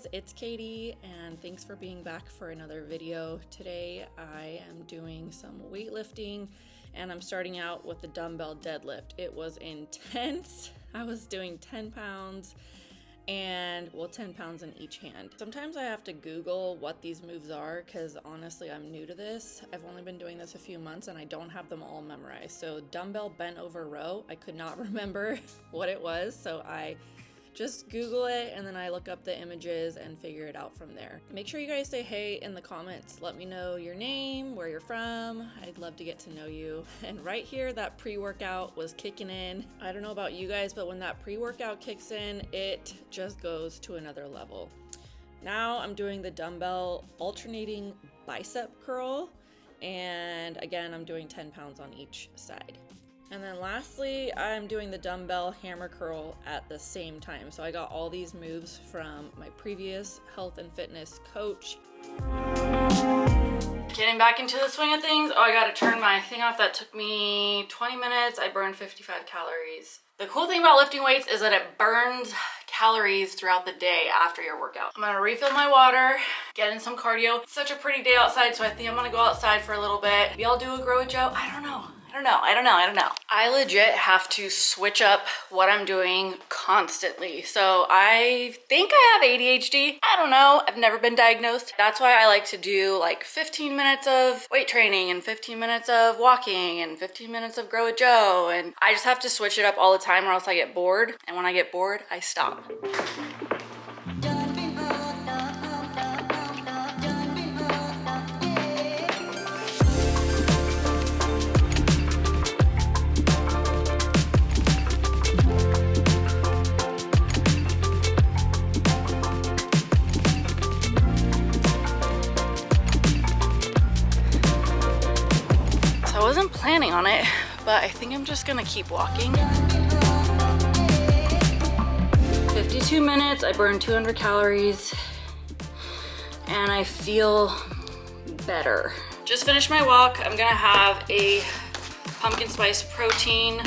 guys, it's Katie and thanks for being back for another video. Today I am doing some weightlifting and I'm starting out with the dumbbell deadlift. It was intense. I was doing 10 pounds and 10 pounds in each hand. Sometimes I have to Google what these moves are because honestly I'm new to this. I've only been doing this a few months and I don't have them all memorized. So dumbbell bent over row, I could not remember what it was, so I just Google it and then I look up the images and figure it out from there. Make sure you guys say hey in the comments. Let me know your name, where you're from. I'd love to get to know you. And right here, that pre-workout was kicking in. I don't know about you guys, but when that pre-workout kicks in, it just goes to another level. Now I'm doing the dumbbell alternating bicep curl. And again, I'm doing 10 pounds on each side. And then lastly, I'm doing the dumbbell hammer curl at the same time. So I got all these moves from my previous health and fitness coach. Getting back into the swing of things. Oh, I gotta turn my thing off. That took me 20 minutes. I burned 55 calories. The cool thing about lifting weights is that it burns calories throughout the day after your workout. I'm gonna refill my water, get in some cardio. It's such a pretty day outside, so I think I'm gonna go outside for a little bit. Maybe I'll do a grow with Joe. I don't know. I legit have to switch up what I'm doing constantly. So I think I have ADHD. I don't know. I've never been diagnosed. That's why I like to do like 15 minutes of weight training and 15 minutes of walking and 15 minutes of grow with Joe. And I just have to switch it up all the time or else I get bored. And when I get bored, I stop. I wasn't planning on it, but I think I'm just gonna keep walking. 52 minutes, I burned 200 calories, and I feel better. Just finished my walk. I'm gonna have a pumpkin spice protein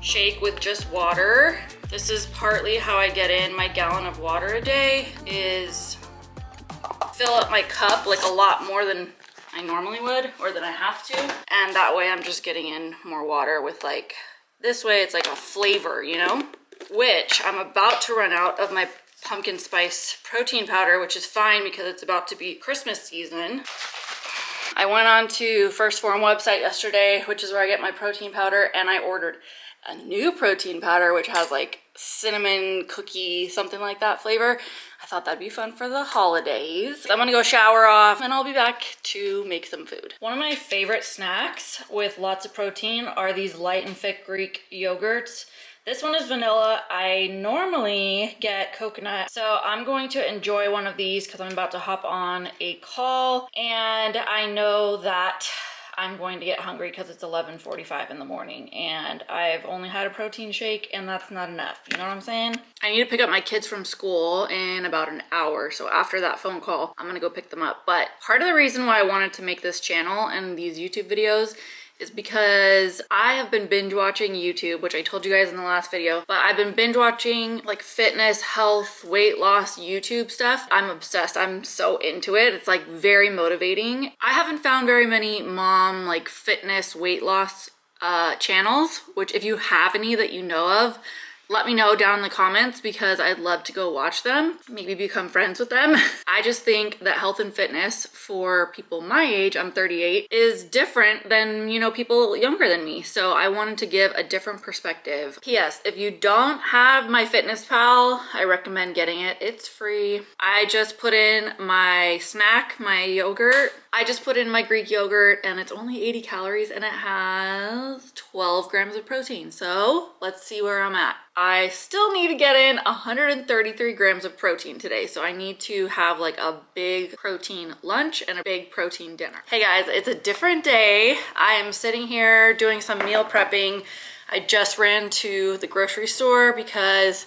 shake with just water. This is partly how I get in my gallon of water a day, is fill up my cup like a lot more than I normally would, or than I have to. And that way I'm just getting in more water with like, this way it's like a flavor, you know? Which I'm about to run out of my pumpkin spice protein powder, which is fine because it's about to be Christmas season. I went on to First Form website yesterday, which is where I get my protein powder, and I ordered a new protein powder, which has like cinnamon cookie, something like that flavor. I thought that'd be fun for the holidays. I'm gonna go shower off and I'll be back to make some food. One of my favorite snacks with lots of protein are these light and thick Greek yogurts. This one is vanilla. I normally get coconut, so I'm going to enjoy one of these because I'm about to hop on a call and I know that I'm going to get hungry because it's 11:45 in the morning and I've only had a protein shake and that's not enough. You know what I'm saying? I need to pick up my kids from school in about an hour. So after that phone call, I'm gonna go pick them up. But part of the reason why I wanted to make this channel and these YouTube videos is because I have been binge watching YouTube, which I told you guys in the last video, but I've been binge watching like fitness, health, weight loss, YouTube stuff. I'm obsessed. I'm so into it. It's like very motivating. I haven't found very many mom like fitness, weight loss channels, which if you have any that you know of, let me know down in the comments because I'd love to go watch them, maybe become friends with them. I just think that health and fitness for people my age, I'm 38, is different than, you know, people younger than me. So I wanted to give a different perspective. P.S. If you don't have MyFitnessPal, I recommend getting it. It's free. I just put in my snack, my yogurt. I just put in my Greek yogurt and it's only 80 calories and it has 12 grams of protein. So let's see where I'm at. I still need to get in 133 grams of protein today. So I need to have like a big protein lunch and a big protein dinner. Hey guys, it's a different day. I am sitting here doing some meal prepping. I just ran to the grocery store because,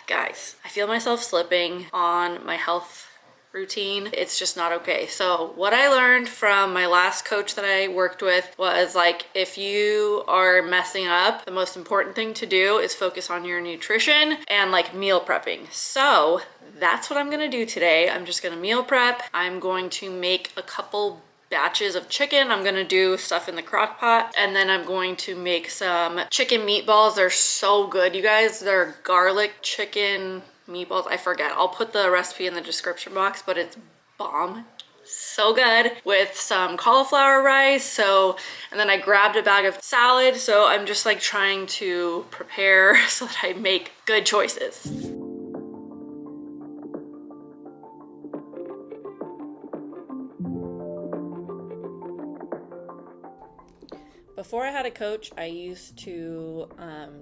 guys, I feel myself slipping on my health routine. It's just not okay. So what I learned from my last coach that I worked with was like, if you are messing up, the most important thing to do is focus on your nutrition and like meal prepping. So that's what I'm gonna do today. I'm just gonna meal prep. I'm going to make a couple batches of chicken. I'm gonna do stuff in the crock pot, and then I'm going to make some chicken meatballs. They're so good, you guys. They're garlic chicken meatballs. I forget. I'll put the recipe in the description box, but it's bomb. So good, with some cauliflower rice. And then I grabbed a bag of salad. So I'm just like trying to prepare so that I make good choices. Before I had a coach, I used to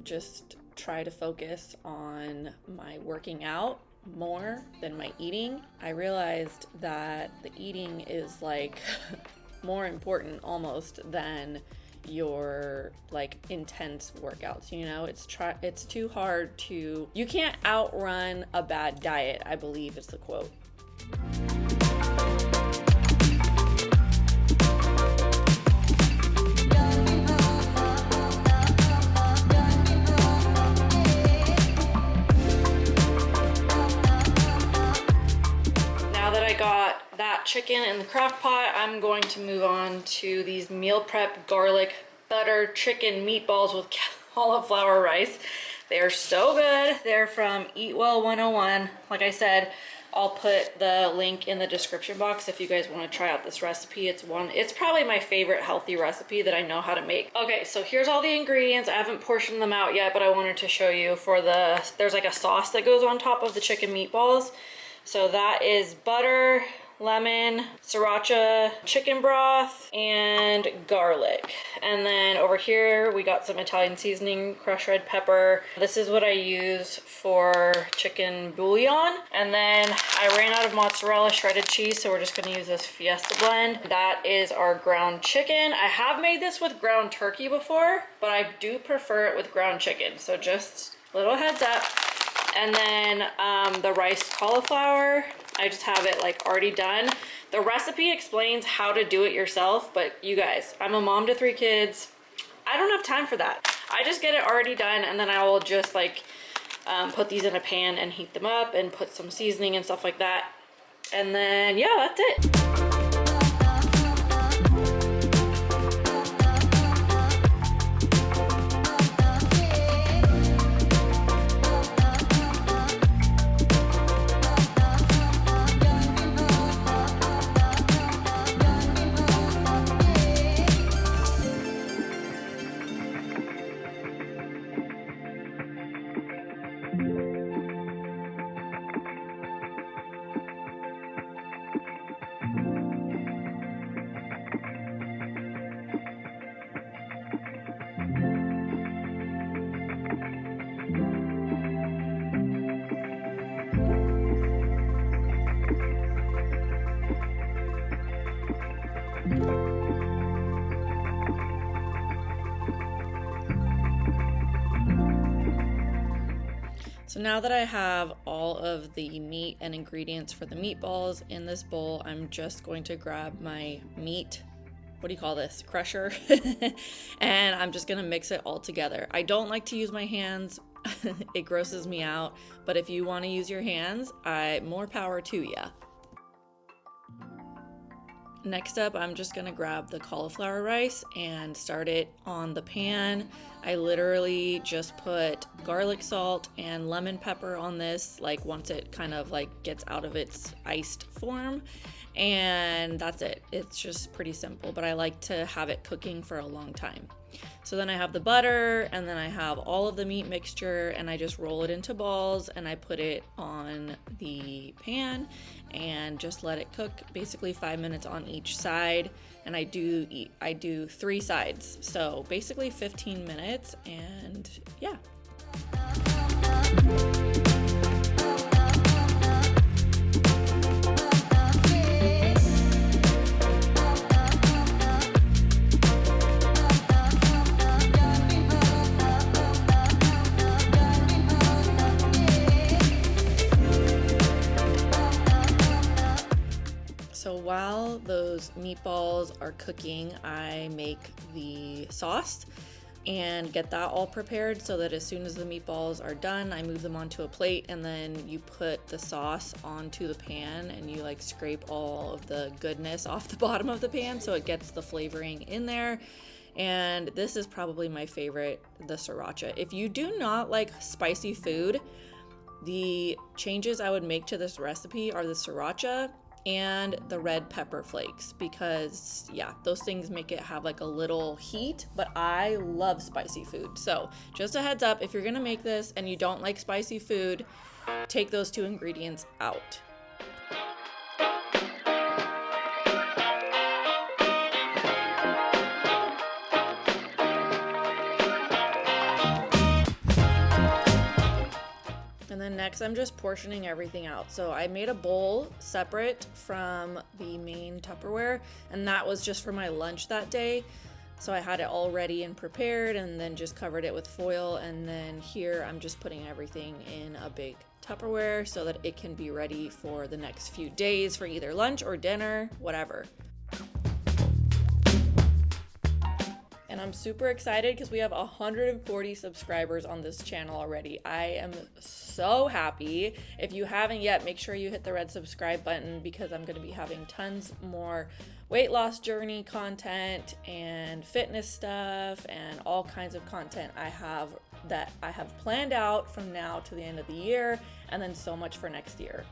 just try to focus on my working out more than my eating. I realized that the eating is like more important almost than your like intense workouts, you know. It's too hard to, you can't outrun a bad diet, I believe is the quote. That chicken in the crock pot, I'm going to move on to these meal prep garlic butter chicken meatballs with cauliflower rice. They are so good. They're from Eat Well 101. Like I said, I'll put the link in the description box if you guys want to try out this recipe. It's probably my favorite healthy recipe that I know how to make. Okay, so here's all the ingredients. I haven't portioned them out yet, but I wanted to show you there's like a sauce that goes on top of the chicken meatballs. So that is butter, lemon, sriracha, chicken broth, and garlic. And then over here we got some Italian seasoning, crushed red pepper. This is what I use for chicken bouillon. And then I ran out of mozzarella shredded cheese, so we're just gonna use this Fiesta blend. That is our ground chicken. I have made this with ground turkey before, but I do prefer it with ground chicken. So just a little heads up. And then the riced cauliflower, I just have it like already done. The recipe explains how to do it yourself, but you guys, I'm a mom to 3 kids. I don't have time for that. I just get it already done, and then I will just like put these in a pan and heat them up and put some seasoning and stuff like that. And then yeah, that's it. So now that I have all of the meat and ingredients for the meatballs in this bowl, I'm just going to grab my meat, what do you call this, crusher, and I'm just gonna mix it all together. I don't like to use my hands. It grosses me out, but if you want to use your hands, more power to ya. Next up, I'm just gonna grab the cauliflower rice and start it on the pan. I literally just put garlic salt and lemon pepper on this, like once it kind of like gets out of its iced form, and that's it. It's just pretty simple, but I like to have it cooking for a long time. So then I have the butter, and then I have all of the meat mixture, and I just roll it into balls and I put it on the pan and just let it cook basically 5 minutes on each side. And I do 3 sides, so basically 15 minutes, and yeah. So while those meatballs are cooking, I make the sauce. and get that all prepared so that as soon as the meatballs are done, I move them onto a plate, and then you put the sauce onto the pan and you like scrape all of the goodness off the bottom of the pan so it gets the flavoring in there. And this is probably my favorite, the sriracha. If you do not like spicy food, the changes I would make to this recipe are the sriracha and the red pepper flakes, because yeah, those things make it have like a little heat, but I love spicy food. So just a heads up, if you're gonna make this and you don't like spicy food, take those 2 ingredients out. And then next I'm just portioning everything out. So I made a bowl separate from the main Tupperware, and that was just for my lunch that day. So I had it all ready and prepared and then just covered it with foil. And then here I'm just putting everything in a big Tupperware so that it can be ready for the next few days for either lunch or dinner, whatever. And I'm super excited because we have 140 subscribers on this channel already. I am so happy. If you haven't yet, make sure you hit the red subscribe button, because I'm going to be having tons more weight loss journey content and fitness stuff and all kinds of content I have planned out from now to the end of the year, and then so much for next year.